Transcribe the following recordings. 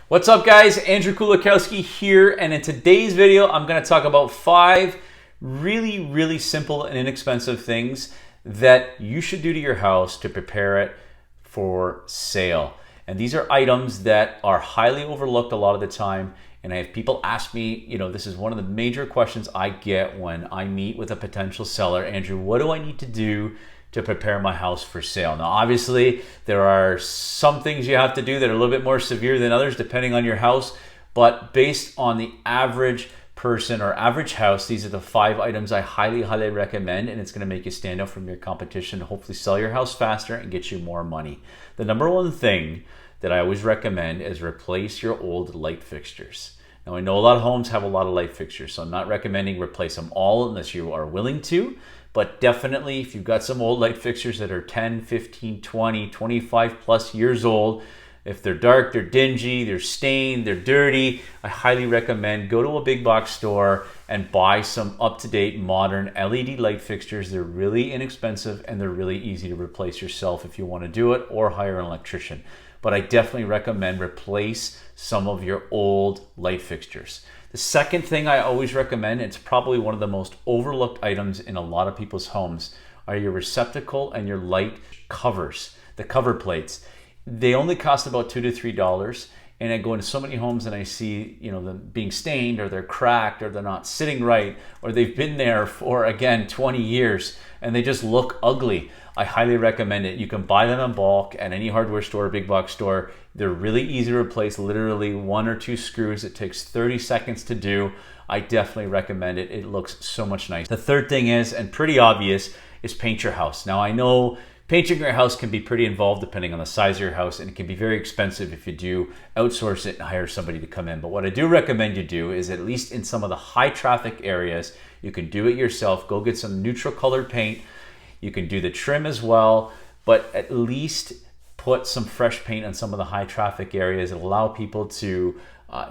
What's up guys, Andrew Kulakowsky here, and in today's video I'm going to talk about 5 really simple and inexpensive things that you should do to your house to prepare it for sale. And these are items that are highly overlooked a lot of the time, and I have people ask me, this is one of the major questions I get when I meet with a potential seller. Andrew, what do I need to do to prepare my house for sale? Now, obviously, there are some things you have to do that are a little bit more severe than others depending on your house, but based on the average person or average house, these are the 5 items I highly recommend, and it's going to make you stand out from your competition, hopefully sell your house faster and get you more money. The number one thing that I always recommend is replace your old light fixtures. Now, I know a lot of homes have a lot of light fixtures, so I'm not recommending replace them all unless you are willing to. But definitely, if you've got some old light fixtures that are 10, 15, 20, 25 plus years old, if they're dark, they're dingy, they're stained, they're dirty, I highly recommend go to a big box store and buy some up-to-date modern LED light fixtures. They're really inexpensive and they're really easy to replace yourself if you want to do it, or hire an electrician. But I definitely recommend replace some of your old light fixtures. The second thing I always recommend, it's probably one of the most overlooked items in a lot of people's homes, are your receptacle and your light covers, the cover plates. They only cost about $2 to $3, and I go into so many homes and I see them being stained, or they're cracked, or they're not sitting right, or they've been there for, again, 20 years and they just look ugly. I highly recommend it. You can buy them in bulk at any hardware store, big box store. They're really easy to replace, literally 1 or 2 screws. It takes 30 seconds to do. I definitely recommend it. It looks so much nice. The third thing is, and pretty obvious, is paint your house. Now, I know painting your house can be pretty involved depending on the size of your house, and it can be very expensive if you do outsource it and hire somebody to come in. But what I do recommend you do is, at least in some of the high traffic areas, you can do it yourself. Go get some neutral colored paint. You can do the trim as well, but at least put some fresh paint on some of the high traffic areas. It'll allow people to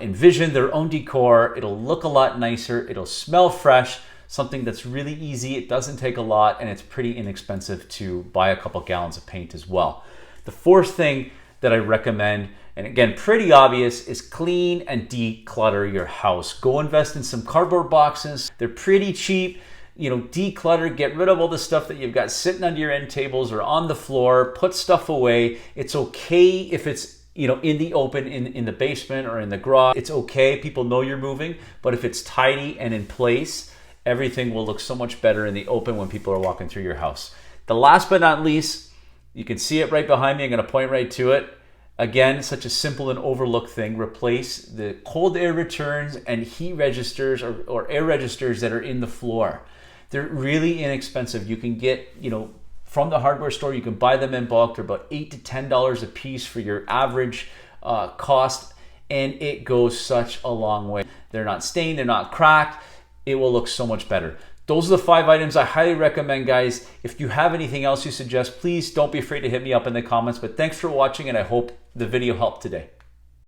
envision their own decor. It'll look a lot nicer. It'll smell fresh, something that's really easy. It doesn't take a lot, and it's pretty inexpensive to buy a couple gallons of paint as well. The fourth thing that I recommend, and again, pretty obvious, is clean and declutter your house. Go invest in some cardboard boxes. They're pretty cheap. Declutter, get rid of all the stuff that you've got sitting under your end tables or on the floor. Put stuff away. It's okay if it's in the open, in the basement or in the garage. It's okay. People know you're moving, but if it's tidy and in place, everything will look so much better in the open when people are walking through your house. The last but not least, you can see it right behind me. I'm going to point right to it. Again, such a simple and overlooked thing. Replace the cold air returns and heat registers or air registers that are in the floor. They're really inexpensive. You can get, from the hardware store, you can buy them in bulk. They're about $8 to $10 a piece for your average cost, and it goes such a long way. They're not stained, they're not cracked. It will look so much better. Those are the 5 items I highly recommend, guys. If you have anything else you suggest, please don't be afraid to hit me up in the comments. But thanks for watching, and I hope the video helped today.